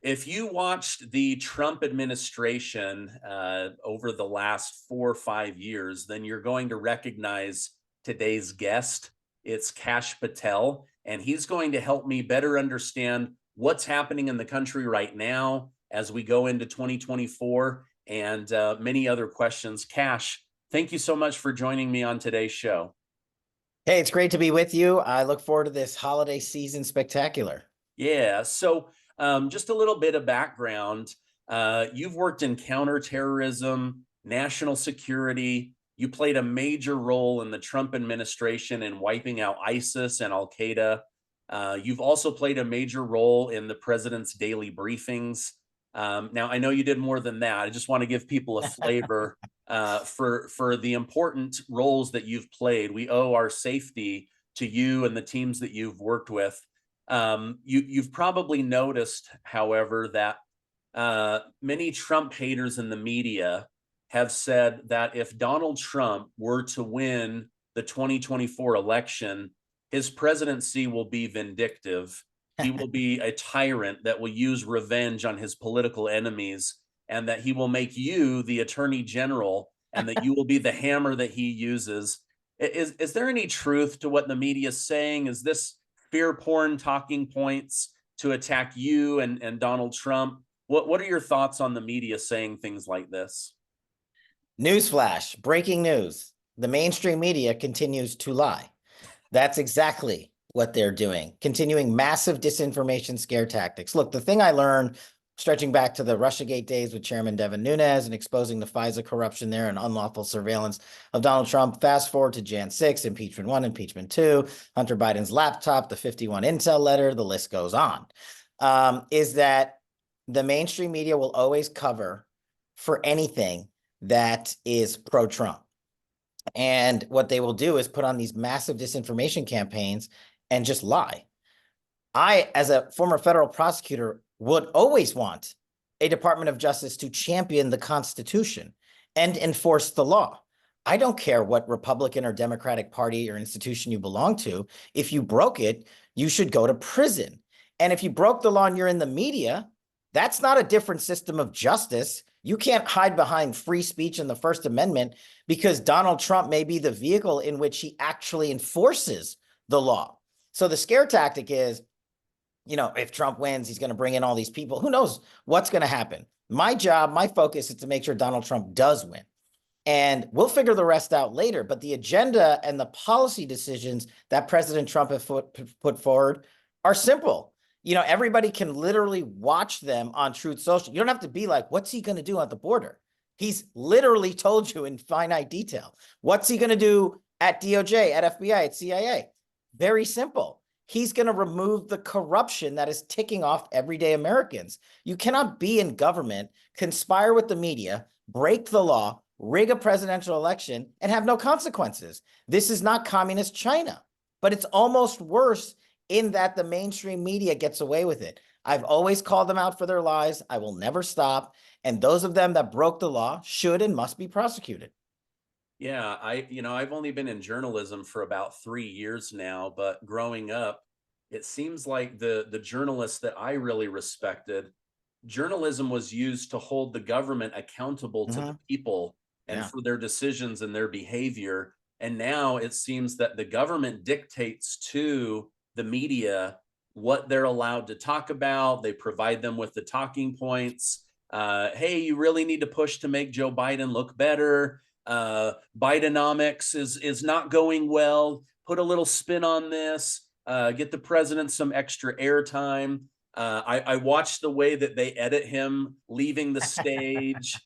If you watched the Trump administration over the last 4 or 5 years, then you're going to recognize today's guest. It's Kash Patel, and he's going to help me better understand what's happening in the country right now as we go into 2024 and many other questions. Kash, thank you so much for joining me on today's show. Hey, it's great to be with you. I look forward to this holiday season spectacular. Yeah. Just a little bit of background. You've worked in counterterrorism, national security. You played a major role in the Trump administration in wiping out ISIS and Al-Qa'ida. You've also played a major role in the president's daily briefings. Now, I know you did more than that. I just want to give people a flavor for the important roles that you've played. We owe our safety to you and the teams that you've worked with. You've probably noticed, however, that many Trump haters in the media have said that if Donald Trump were to win the 2024 election, his presidency will be vindictive. He will be a tyrant that will use revenge on his political enemies, and that he will make you the attorney general, and that you will be the hammer that he uses. Is there any truth to what the media is saying? Is this fear porn talking points to attack you and Donald Trump? What are your thoughts on the media saying things like this? Newsflash, breaking news. The mainstream media continues to lie. That's exactly what they're doing, continuing massive disinformation scare tactics. Look, the thing I learned stretching back to the Russiagate days with Chairman Devin Nunes and exposing the FISA corruption there and unlawful surveillance of Donald Trump. Fast forward to Jan 6, impeachment 1, impeachment 2, Hunter Biden's laptop, the 51 intel letter, the list goes on. Is that the mainstream media will always cover for anything that is pro-Trump. And what they will do is put on these massive disinformation campaigns and just lie. I, as a former federal prosecutor, would always want a Department of Justice to champion the Constitution and enforce the law. I don't care what Republican or Democratic Party or institution you belong to. If you broke it, you should go to prison. And if you broke the law and you're in the media, that's not a different system of justice. You can't hide behind free speech and the First Amendment because Donald Trump may be the vehicle in which he actually enforces the law. So the scare tactic is, if Trump wins, he's going to bring in all these people. Who knows what's going to happen? My job, my focus is to make sure Donald Trump does win. And we'll figure the rest out later. But the agenda and the policy decisions that President Trump has put forward are simple. Everybody can literally watch them on Truth Social. You don't have to be like, what's he going to do at the border? He's literally told you in finite detail. What's he going to do at DOJ, at FBI, at CIA? Very simple. He's going to remove the corruption that is ticking off everyday Americans. You cannot be in government, conspire with the media, break the law, rig a presidential election, and have no consequences. This is not communist China, but it's almost worse in that the mainstream media gets away with it. I've always called them out for their lies. I will never stop. And those of them that broke the law should and must be prosecuted. Yeah, I've only been in journalism for about 3 years now, but growing up, it seems like the journalists that I really respected, journalism was used to hold the government accountable to the people and for their decisions and their behavior. And now it seems that the government dictates to the media what they're allowed to talk about. They provide them with the talking points. Hey, you really need to push to make Joe Biden look better. Bidenomics is not going well. Put a little spin on this. Get the president some extra airtime. I watched the way that they edit him leaving the stage,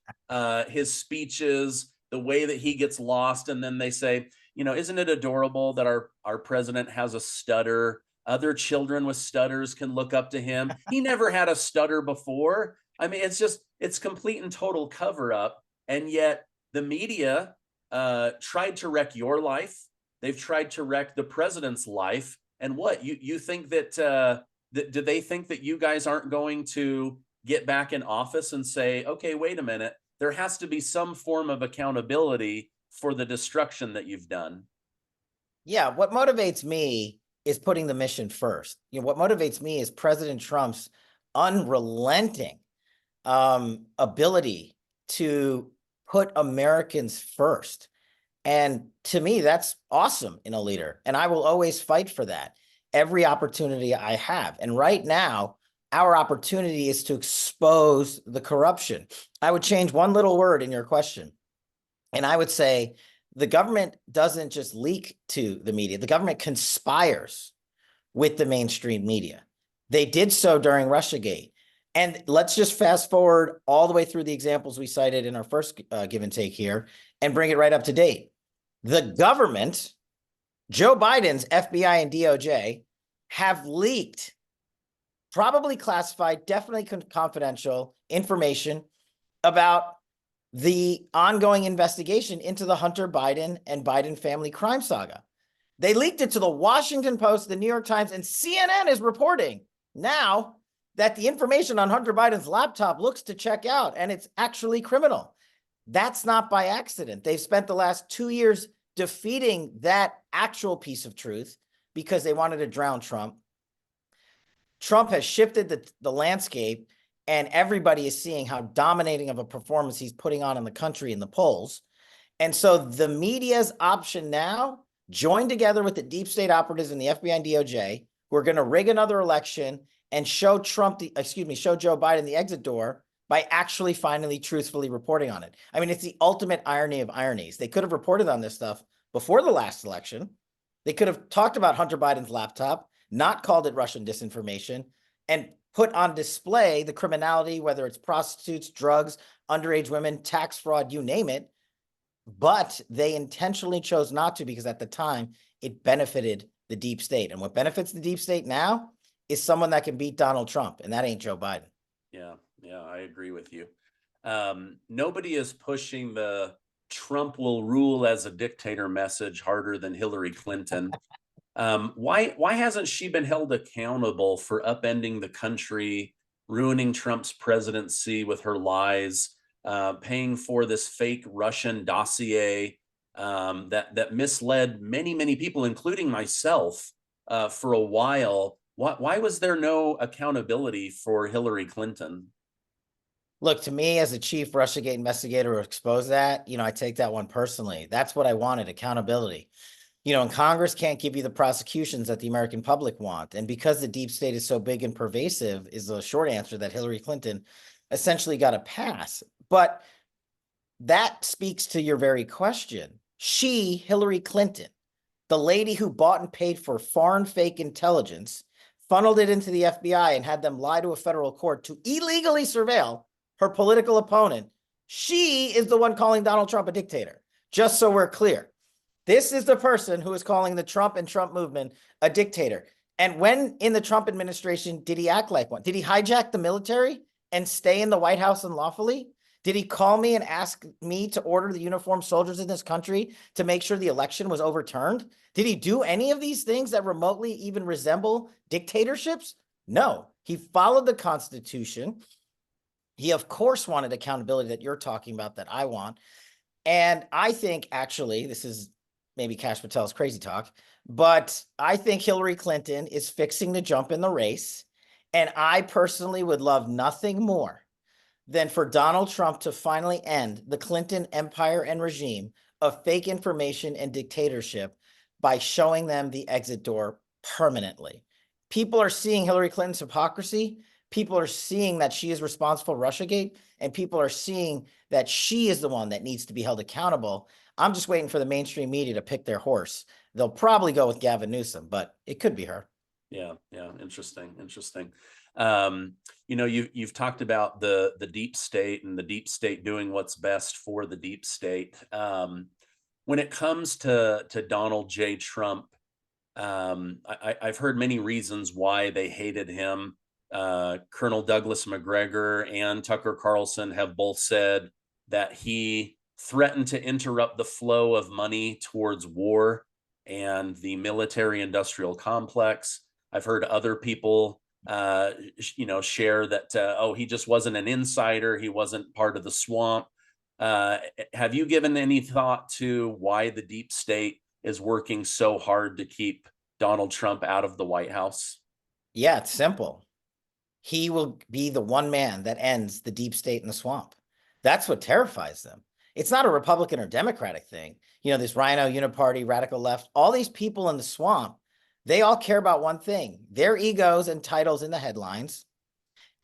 his speeches, the way that he gets lost. And then they say, isn't it adorable that our president has a stutter? Other children with stutters can look up to him. He never had a stutter before. I mean, it's complete and total cover up. And yet the media tried to wreck your life. They've tried to wreck the president's life. And what you think that do they think that you guys aren't going to get back in office and say, okay, wait a minute, there has to be some form of accountability for the destruction that you've done? Yeah, what motivates me is putting the mission first. What motivates me is President Trump's unrelenting ability to put Americans first. And to me, that's awesome in a leader. And I will always fight for that every opportunity I have. And right now, our opportunity is to expose the corruption. I would change one little word in your question. And I would say the government doesn't just leak to the media. The government conspires with the mainstream media. They did so during Russiagate. And let's just fast forward all the way through the examples we cited in our first give and take here and bring it right up to date. The government, Joe Biden's FBI and DOJ, have leaked probably classified, definitely confidential information about the ongoing investigation into the Hunter Biden and Biden family crime saga. They leaked it to the Washington Post, the New York Times, and CNN is reporting now that the information on Hunter Biden's laptop looks to check out, and it's actually criminal. That's not by accident. They've spent the last 2 years defeating that actual piece of truth because they wanted to drown Trump. Trump has shifted the landscape, and everybody is seeing how dominating of a performance he's putting on in the country in the polls. And so the media's option now, join together with the deep state operatives in the FBI and DOJ, who are going to rig another election and show show Joe Biden the exit door by actually finally truthfully reporting on it. I mean, it's the ultimate irony of ironies. They could have reported on this stuff before the last election. They could have talked about Hunter Biden's laptop, not called it Russian disinformation, and put on display the criminality, whether it's prostitutes, drugs, underage women, tax fraud, you name it. But they intentionally chose not to because at the time it benefited the deep state. And what benefits the deep state now is someone that can beat Donald Trump, and that ain't Joe Biden. Yeah, I agree with you. Nobody is pushing the Trump will rule as a dictator message harder than Hillary Clinton. Why hasn't she been held accountable for upending the country, ruining Trump's presidency with her lies, paying for this fake Russian dossier that misled many people, including myself, for a while? Why was there no accountability for Hillary Clinton? Look, to me, as a chief Russiagate investigator who exposed that, I take that one personally. That's what I wanted, accountability. And Congress can't give you the prosecutions that the American public want. And because the deep state is so big and pervasive, is the short answer that Hillary Clinton essentially got a pass. But that speaks to your very question. She, Hillary Clinton, the lady who bought and paid for foreign fake intelligence, funneled it into the FBI and had them lie to a federal court to illegally surveil her political opponent. She is the one calling Donald Trump a dictator, just so we're clear. This is the person who is calling the Trump and Trump movement a dictator. And when in the Trump administration did he act like one? Did he hijack the military and stay in the White House unlawfully? Did he call me and ask me to order the uniformed soldiers in this country to make sure the election was overturned? Did he do any of these things that remotely even resemble dictatorships? No. He followed the Constitution. He, of course, wanted accountability that you're talking about, that I want. And I think, actually, this is maybe Kash Patel's crazy talk, but I think Hillary Clinton is fixing to jump in the race. And I personally would love nothing more than for Donald Trump to finally end the Clinton empire and regime of fake information and dictatorship by showing them the exit door permanently. People are seeing Hillary Clinton's hypocrisy. People are seeing that she is responsible for Russiagate, and people are seeing that she is the one that needs to be held accountable. I'm just waiting for the mainstream media to pick their horse. They'll probably go with Gavin Newsom, but it could be her. Yeah, interesting. You've talked about the deep state and the deep state doing what's best for the deep state. When it comes to Donald J. Trump, I've heard many reasons why they hated him. Colonel Douglas McGregor and Tucker Carlson have both said that he threatened to interrupt the flow of money towards war and the military-industrial complex. I've heard other people, share that, he just wasn't an insider. He wasn't part of the swamp. Have you given any thought to why the deep state is working so hard to keep Donald Trump out of the White House? Yeah, it's simple. he will be the one man that ends the deep state in the swamp. That's what terrifies them. It's not a Republican or Democratic thing. You know, this Rhino, Uniparty, Radical Left, all these people in the swamp, they all care about one thing, their egos and titles in the headlines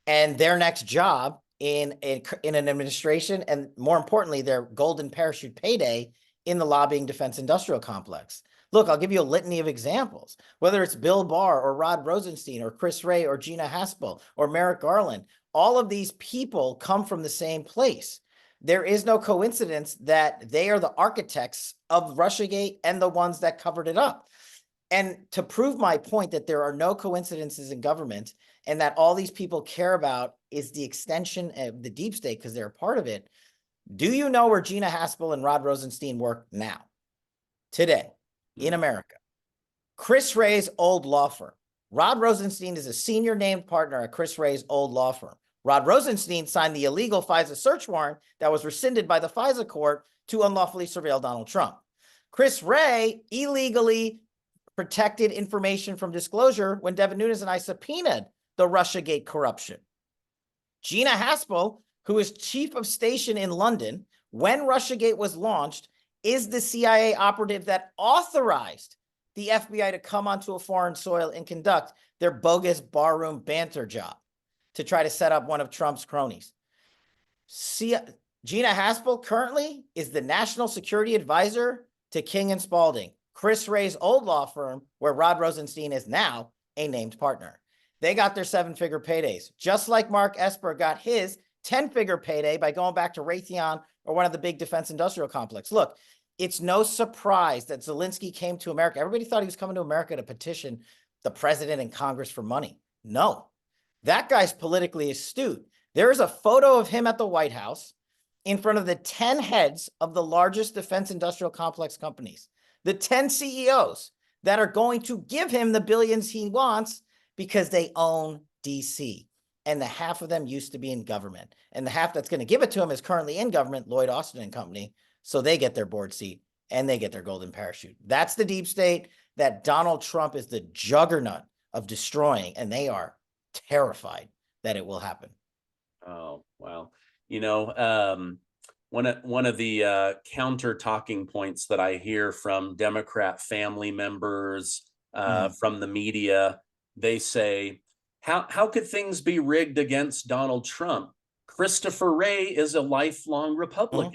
and their next job in an administration, and more importantly, their golden parachute payday in the lobbying defense industrial complex. Look, I'll give you a litany of examples, whether it's Bill Barr or Rod Rosenstein or Chris Wray or Gina Haspel or Merrick Garland. All of these people come from the same place. There is no coincidence that they are the architects of Russiagate and the ones that covered it up. And to prove my point that there are no coincidences in government and that all these people care about is the extension of the deep state because they're a part of it. Do you know where Gina Haspel and Rod Rosenstein work now, today, in America? Chris Wray's old law firm. Rod Rosenstein is a senior named partner at Chris Wray's old law firm. Rod Rosenstein signed the illegal FISA search warrant that was rescinded by the FISA court to unlawfully surveil Donald Trump. Chris Wray illegally protected information from disclosure when Devin Nunes and I subpoenaed the Russiagate corruption. Gina Haspel, who is chief of station in London when Russiagate was launched, is the CIA operative that authorized the FBI to come onto a foreign soil and conduct their bogus barroom banter job to try to set up one of Trump's cronies. Gina Haspel currently is the national security advisor to King and Spalding, Chris Wray's old law firm, where Rod Rosenstein is now a named partner. They got their 7-figure paydays, just like Mark Esper got his 10-figure payday by going back to Raytheon or one of the big defense industrial complex. Look, it's no surprise that Zelensky came to America. Everybody thought he was coming to America to petition the president and Congress for money. No, that guy's politically astute. There is a photo of him at the White House in front of the 10 heads of the largest defense industrial complex companies, the 10 CEOs that are going to give him the billions he wants because they own DC. And the half of them used to be in government. And the half that's going to give it to him is currently in government, Lloyd Austin and Company. So they get their board seat and they get their golden parachute. That's the deep state that Donald Trump is the juggernaut of destroying. And they are terrified that it will happen. Oh, wow. You know, one of the counter talking points that I hear from Democrat family members, from the media, they say, how could things be rigged against Donald Trump? Christopher Wray is a lifelong Republican.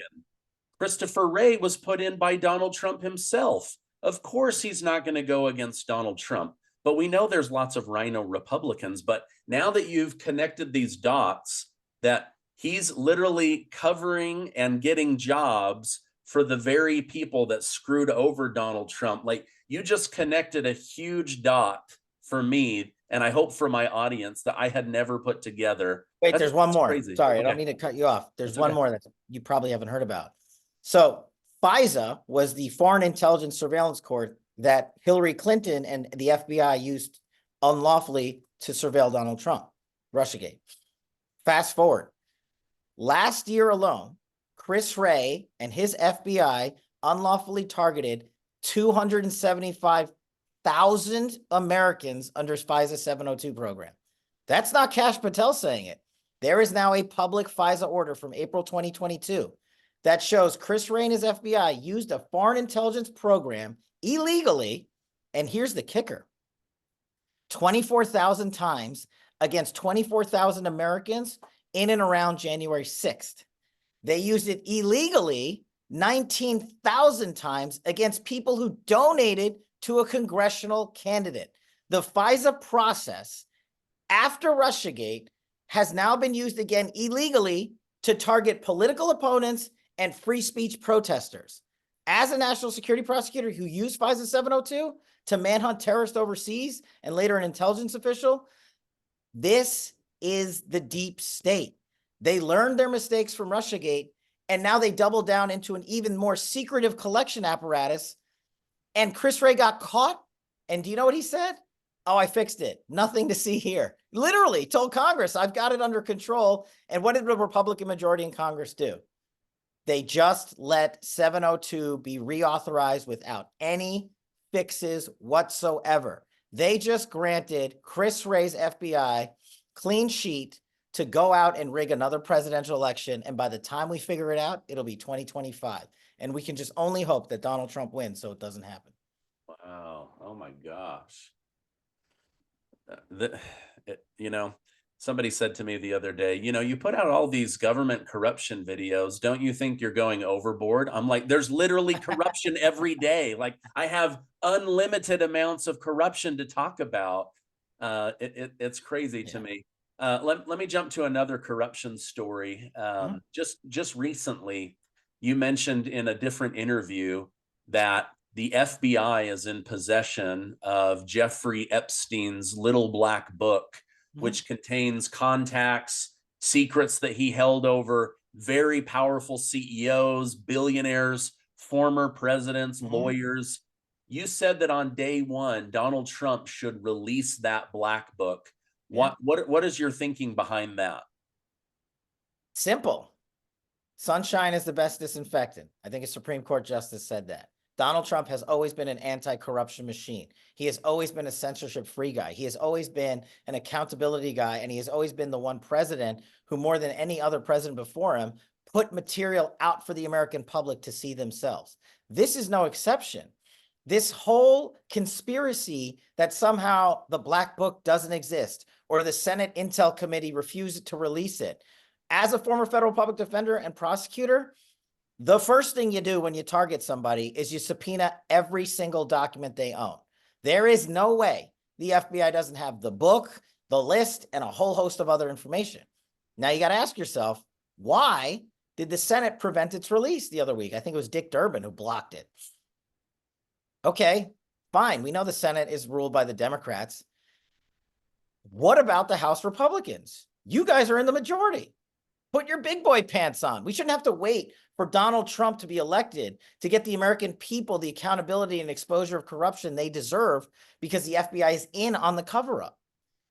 Christopher Wray was put in by Donald Trump himself. Of course, he's not going to go against Donald Trump. But we know there's lots of Rhino Republicans. But now that you've connected these dots, that he's literally covering and getting jobs for the very people that screwed over Donald Trump. Like, you just connected a huge dot for me, and I hope for my audience, that I had never put together. Wait, there's one more. Crazy. Sorry, Okay. I don't mean to cut you off. There's one more that you probably haven't heard about. So FISA was the Foreign Intelligence Surveillance Court that Hillary Clinton and the FBI used unlawfully to surveil Donald Trump, Russiagate. Fast forward. Last year alone, Chris Wray and his FBI unlawfully targeted 275,000 Americans under FISA 702 program. That's not Kash Patel saying it. There is now a public FISA order from April 2022 that shows Chris Wray and his FBI used a foreign intelligence program illegally, and here's the kicker, 24,000 times against 24,000 Americans in and around January 6th. They used it illegally 19,000 times against people who donated to a congressional candidate. The FISA process after Russiagate has now been used again illegally to target political opponents and free speech protesters. As a national security prosecutor who used FISA 702 to manhunt terrorists overseas and later an intelligence official, this is the deep state. They learned their mistakes from Russiagate, and now they double down into an even more secretive collection apparatus. And Chris Wray got caught. And do you know what he said? Oh, I fixed it. Nothing to see here. Literally told Congress, I've got it under control. And what did the Republican majority in Congress do? They just let 702 be reauthorized without any fixes whatsoever. They just granted Chris Wray's FBI clean sheet to go out and rig another presidential election. And by the time we figure it out, it'll be 2025. And we can just only hope that Donald Trump wins so it doesn't happen. Wow. Oh my gosh. You know, somebody said to me the other day, you put out all these government corruption videos. Don't you think you're going overboard? I'm like, there's literally corruption every day. Like, I have unlimited amounts of corruption to talk about. It's crazy to Yeah. me. Let me jump to another corruption story. Mhm. Just recently, you mentioned in a different interview that the FBI is in possession of Jeffrey Epstein's little black book, Mhm. which contains contacts, secrets that he held over very powerful CEOs, billionaires, former presidents, Mhm. lawyers. You said that on day one, Donald Trump should release that black book. Yeah. What is your thinking behind that? Simple. Sunshine is the best disinfectant. I think a Supreme Court justice said that. Donald Trump has always been an anti-corruption machine. He has always been a censorship-free guy. He has always been an accountability guy, and he has always been the one president who, more than any other president before him, put material out for the American public to see themselves. This is no exception. This whole conspiracy that somehow the black book doesn't exist or the Senate Intel Committee refused to release it. As a former federal public defender and prosecutor, the first thing you do when you target somebody is you subpoena every single document they own. There is no way the FBI doesn't have the book, the list, and a whole host of other information. Now you got to ask yourself, why did the Senate prevent its release the other week? I think it was Dick Durbin who blocked it. Okay, fine. We know the Senate is ruled by the Democrats. What about the House Republicans? You guys are in the majority. Put your big boy pants on. We shouldn't have to wait for Donald Trump to be elected to get the American people the accountability and exposure of corruption they deserve because the FBI is in on the cover up.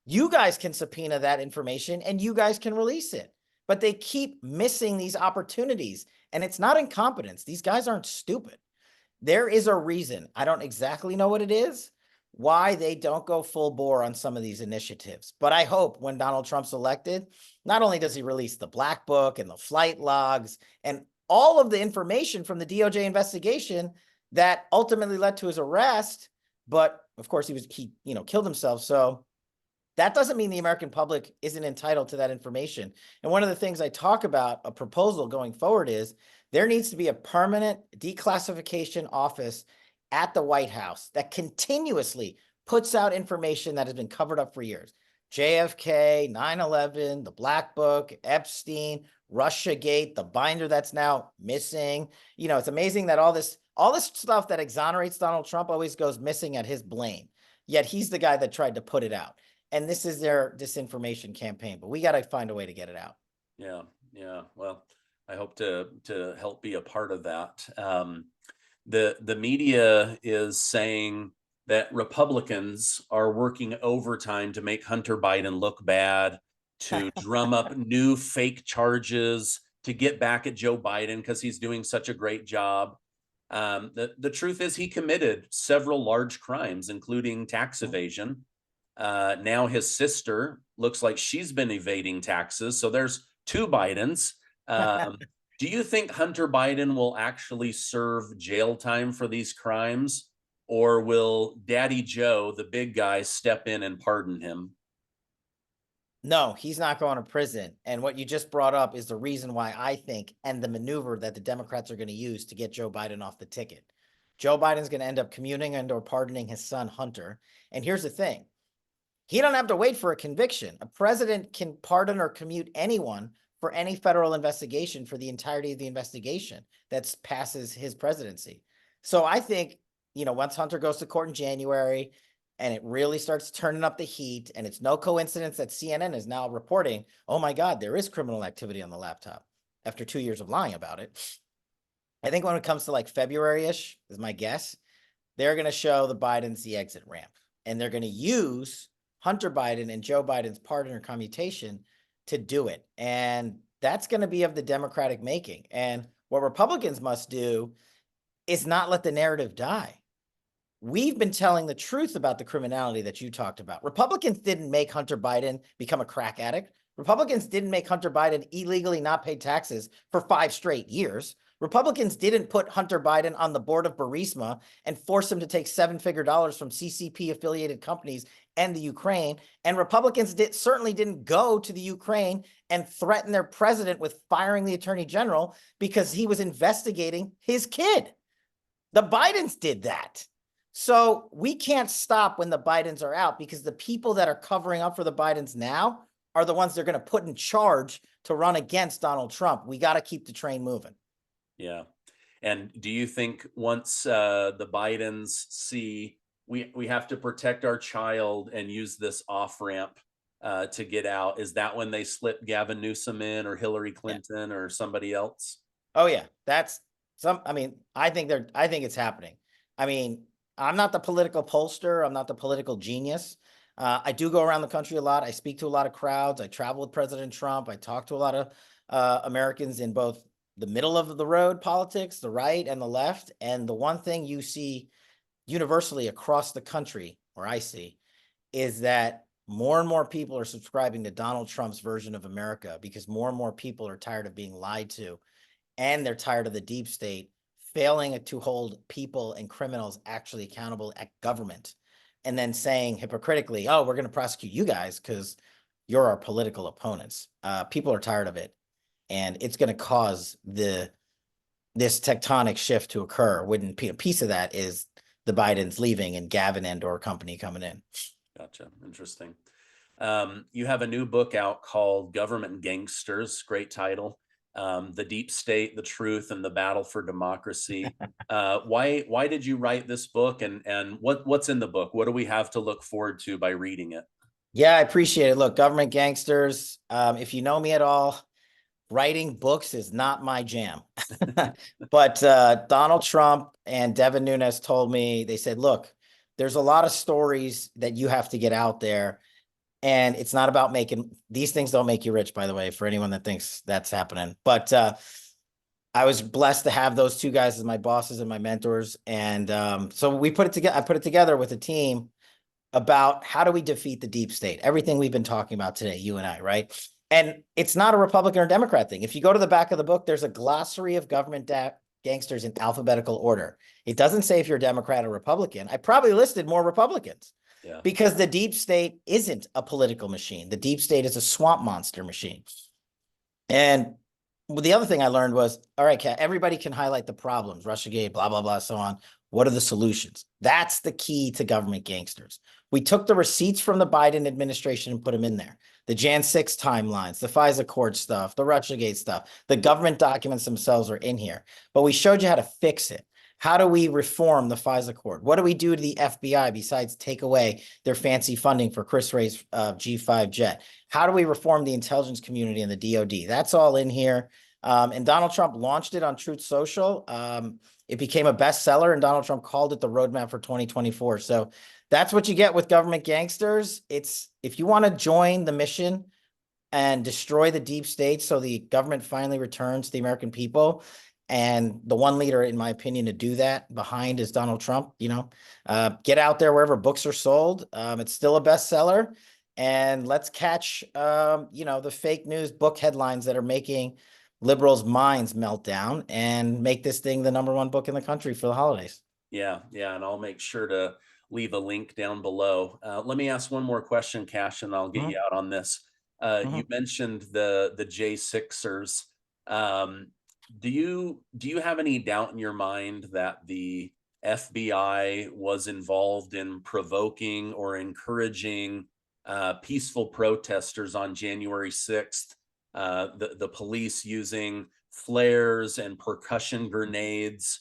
You guys can subpoena that information and you guys can release it. But they keep missing these opportunities. And it's not incompetence. These guys aren't stupid. There is a reason. I don't exactly know what it is, why they don't go full bore on some of these initiatives. But I hope when Donald Trump's elected, not only does he release the black book and the flight logs and all of the information from the DOJ investigation that ultimately led to his arrest, but of course he killed himself. So that doesn't mean the American public isn't entitled to that information. And one of the things I talk about, a proposal going forward, is there needs to be a permanent declassification office at the White House that continuously puts out information that has been covered up for years. JFK, 9/11, the Black Book, Epstein, Russiagate, the binder that's now missing. It's amazing that all this stuff that exonerates Donald Trump always goes missing at his blame. Yet he's the guy that tried to put it out. And this is their disinformation campaign, but we got to find a way to get it out. Yeah, yeah. Well, I hope to help be a part of that. The media is saying that Republicans are working overtime to make Hunter Biden look bad, to drum up new fake charges, to get back at Joe Biden because he's doing such a great job. The truth is, he committed several large crimes, including tax evasion. Now his sister looks like she's been evading taxes. So there's two Bidens. Do you think Hunter Biden will actually serve jail time for these crimes? Or will Daddy Joe, the big guy, step in and pardon him? No, he's not going to prison. And what you just brought up is the reason why I think, and the maneuver that the Democrats are going to use to get Joe Biden off the ticket. Joe Biden's going to end up commuting and or pardoning his son, Hunter. And here's the thing. He don't have to wait for a conviction. A president can pardon or commute anyone for any federal investigation for the entirety of the investigation that passes his presidency. So I think, once Hunter goes to court in January and it really starts turning up the heat, and it's no coincidence that CNN is now reporting, oh my God, there is criminal activity on the laptop after 2 years of lying about it. I think when it comes to like February-ish, is my guess, they're going to show the Bidens the exit ramp, and they're going to use Hunter Biden and Joe Biden's pardon or commutation to do it. And that's going to be of the Democratic making. And what Republicans must do is not let the narrative die. we've been telling the truth about the criminality that you talked about. Republicans didn't make Hunter Biden become a crack addict. Republicans didn't make Hunter Biden illegally not pay taxes for 5 straight years. Republicans didn't put Hunter Biden on the board of Burisma and force him to take 7-figure dollars from CCP affiliated companies and the Ukraine. And Republicans certainly didn't go to the Ukraine and threaten their president with firing the attorney general because he was investigating his kid. The Bidens did that. So we can't stop when the Bidens are out, because the people that are covering up for the Bidens now are the ones they're going to put in charge to run against Donald Trump. We got to keep the train moving. Yeah. And do you think once the Bidens see we have to protect our child and use this off ramp to get out, is that when they slip Gavin Newsom in, or Hillary Clinton, or somebody else? Oh yeah, that's I mean, I think it's happening. I mean, I'm not the political pollster. I'm not the political genius. I do go around the country a lot. I speak to a lot of crowds. I travel with President Trump. I talk to a lot of Americans in both the middle of the road politics, the right and the left. And the one thing you see universally across the country, or I see, is that more and more people are subscribing to Donald Trump's version of America, because more and more people are tired of being lied to, and they're tired of the deep state failing to hold people and criminals actually accountable at government, and then saying hypocritically, oh, we're going to prosecute you guys because you're our political opponents. People are tired of it, and it's going to cause this tectonic shift to occur. When a piece of that is the Bidens leaving and Gavin and/or company coming in. Gotcha. Interesting. You have a new book out called Government Gangsters. Great title. The Deep State, the Truth, and the Battle for Democracy. Why did you write this book, and what's in the book? What do we have to look forward to by reading it? Yeah, I appreciate it. Look, Government Gangsters, if you know me at all, writing books is not my jam. But Donald Trump and Devin Nunes told me, they said, look, there's a lot of stories that you have to get out there. And it's not about these things don't make you rich, by the way, for anyone that thinks that's happening. But I was blessed to have those two guys as my bosses and my mentors. And so we put it together. I put it together with a team about how do we defeat the deep state? Everything we've been talking about today, you and I, right? And it's not a Republican or Democrat thing. If you go to the back of the book, there's a glossary of government gangsters in alphabetical order. It doesn't say if you're Democrat or Republican. I probably listed more Republicans. Yeah. Because the deep state isn't a political machine. The deep state is a swamp monster machine. And the other thing I learned was, all right, Kat, everybody can highlight the problems, Russiagate, blah, blah, blah, so on. What are the solutions? That's the key to government gangsters. We took the receipts from the Biden administration and put them in there. The Jan 6 timelines, the FISA court stuff, the Russiagate stuff, the government documents themselves are in here. But we showed you how to fix it. How do we reform the FISA court? What do we do to the FBI besides take away their fancy funding for Chris Wray's G5 jet? How do we reform the intelligence community and the DOD? That's all in here. And Donald Trump launched it on Truth Social. It became a bestseller, and Donald Trump called it the roadmap for 2024. So that's what you get with Government Gangsters. It's, if you want to join the mission and destroy the deep state so the government finally returns to the American people, and the one leader, in my opinion, to do that behind is Donald Trump. Get out there wherever books are sold. It's still a bestseller. And let's catch, the fake news book headlines that are making liberals' minds melt down, and make this thing the #1 book in the country for the holidays. Yeah. And I'll make sure to leave a link down below. Let me ask one more question, Kash, and I'll get you out on this. You mentioned the J6ers. Do you have any doubt in your mind that the FBI was involved in provoking or encouraging peaceful protesters on January 6th? The police using flares and percussion grenades.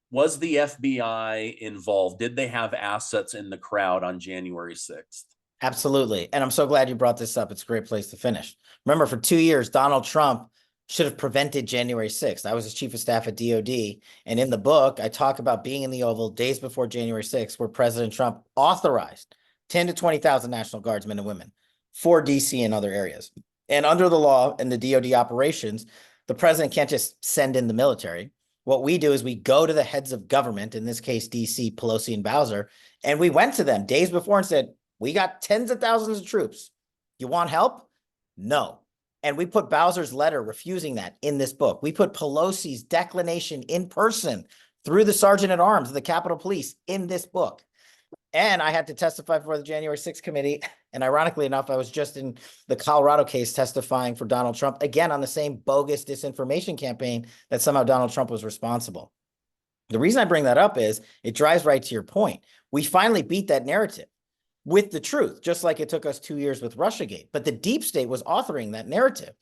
Was the FBI involved? Did they have assets in the crowd on January 6th? Absolutely. And I'm so glad you brought this up. It's a great place to finish. Remember, for 2 years, Donald Trump should have prevented January 6th. I was his chief of staff at DOD. And in the book, I talk about being in the Oval days before January 6th, where President Trump authorized 10 to 20,000 National Guardsmen and women for DC and other areas. And under the law and the DOD operations, the president can't just send in the military. What we do is we go to the heads of government, in this case, DC, Pelosi, and Bowser, and we went to them days before and said, we got tens of thousands of troops. You want help? No. And we put Bowser's letter refusing that in this book. We put Pelosi's declination in person through the sergeant at arms of the Capitol Police in this book. And I had to testify before the January 6th committee. And ironically enough, I was just in the Colorado case testifying for Donald Trump, again, on the same bogus disinformation campaign that somehow Donald Trump was responsible. The reason I bring that up is it drives right to your point. We finally beat that narrative with the truth, just like it took us 2 years with Russiagate. But the deep state was authoring that narrative.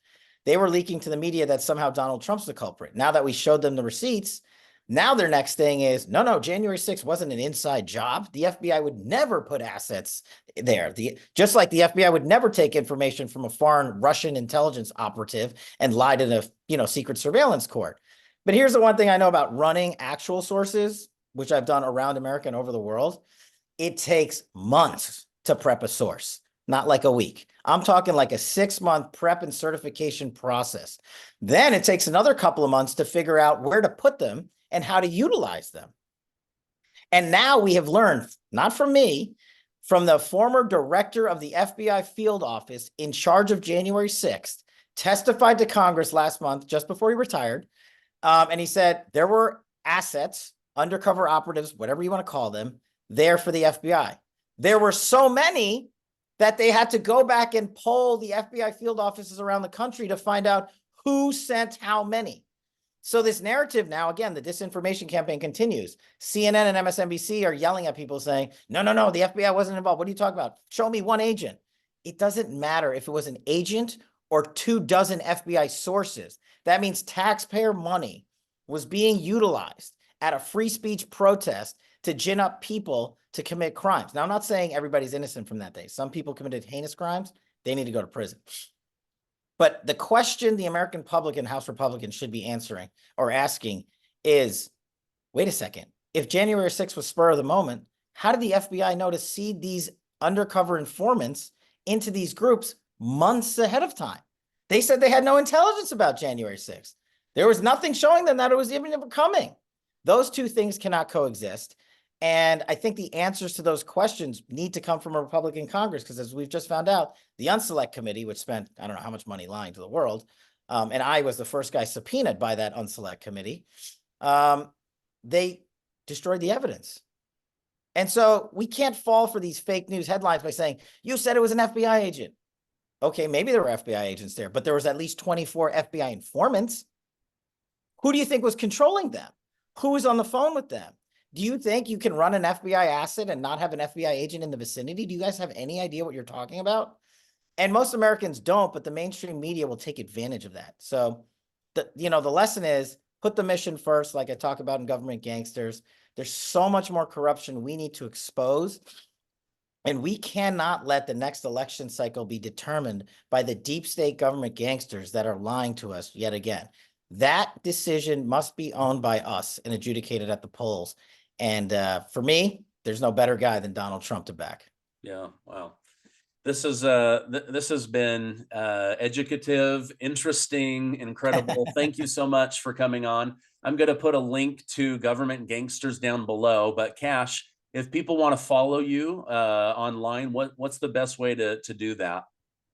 They were leaking to the media that somehow Donald Trump's the culprit. Now that we showed them the receipts, now their next thing is, no, January 6th wasn't an inside job. The FBI would never put assets there. Just like the FBI would never take information from a foreign Russian intelligence operative and lie to the secret surveillance court. But here's the one thing I know about running actual sources, which I've done around America and over the world. It takes months to prep a source, not like a week. I'm talking like a 6-month prep and certification process. Then it takes another couple of months to figure out where to put them and how to utilize them. And now we have learned, not from me, from the former director of the FBI field office in charge of January 6th, testified to Congress last month, just before he retired. And he said there were assets, undercover operatives, whatever you want to call them, there for the FBI. There were so many that they had to go back and poll the FBI field offices around the country to find out who sent how many. So this narrative now, again, the disinformation campaign continues. CNN and MSNBC are yelling at people saying, no, the FBI wasn't involved. What are you talking about? Show me one agent. It doesn't matter if it was an agent or 24 FBI sources. That means taxpayer money was being utilized at a free speech protest to gin up people to commit crimes. Now, I'm not saying everybody's innocent from that day. Some people committed heinous crimes. They need to go to prison. But the question the American public and House Republicans should be answering or asking is, wait a second, if January 6th was spur of the moment, how did the FBI know to seed these undercover informants into these groups months ahead of time? They said they had no intelligence about January 6th. There was nothing showing them that it was even ever coming. Those two things cannot coexist. And I think the answers to those questions need to come from a Republican Congress, because as we've just found out, the Unselect Committee, which spent, I don't know how much money lying to the world, and I was the first guy subpoenaed by that Unselect Committee, they destroyed the evidence. And so we can't fall for these fake news headlines by saying, you said it was an FBI agent. Okay, maybe there were FBI agents there, but there was at least 24 FBI informants. Who do you think was controlling them? Who was on the phone with them? Do you think you can run an FBI asset and not have an FBI agent in the vicinity? Do you guys have any idea what you're talking about? And most Americans don't, but the mainstream media will take advantage of that. So the lesson is put the mission first, like I talk about in Government Gangsters. There's so much more corruption we need to expose. And we cannot let the next election cycle be determined by the deep state government gangsters that are lying to us yet again. That decision must be owned by us and adjudicated at the polls. And for me, there's no better guy than Donald Trump to back. Yeah, wow. This has been educative, interesting, incredible. Thank you so much for coming on. I'm going to put a link to Government Gangsters down below. But Kash, if people want to follow you online, what's the best way to do that?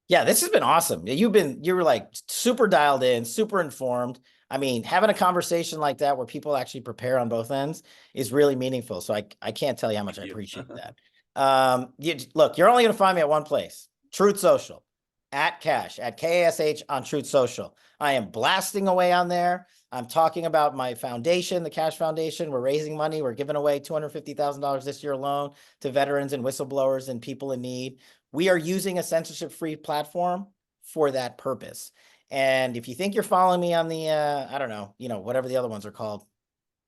Yeah, this has been awesome. You were like super dialed in, super informed. I mean, having a conversation like that where people actually prepare on both ends is really meaningful. So I can't tell you how much I appreciate that. Look, you're only going to find me at one place, Truth Social, at Kash, at KASH on Truth Social. I am blasting away on there. I'm talking about my foundation, the Kash Foundation. We're raising money. We're giving away $250,000 this year alone to veterans and whistleblowers and people in need. We are using a censorship-free platform for that purpose. And if you think you're following me on the, I don't know, whatever the other ones are called,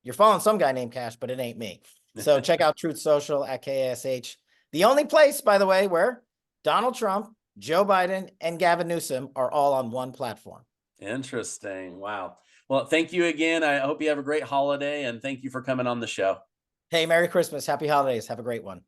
you're following some guy named Kash, but it ain't me. So check out Truth Social at KASH. The only place, by the way, where Donald Trump, Joe Biden, and Gavin Newsom are all on one platform. Interesting. Wow. Well, thank you again. I hope you have a great holiday, and thank you for coming on the show. Hey, Merry Christmas. Happy holidays. Have a great one.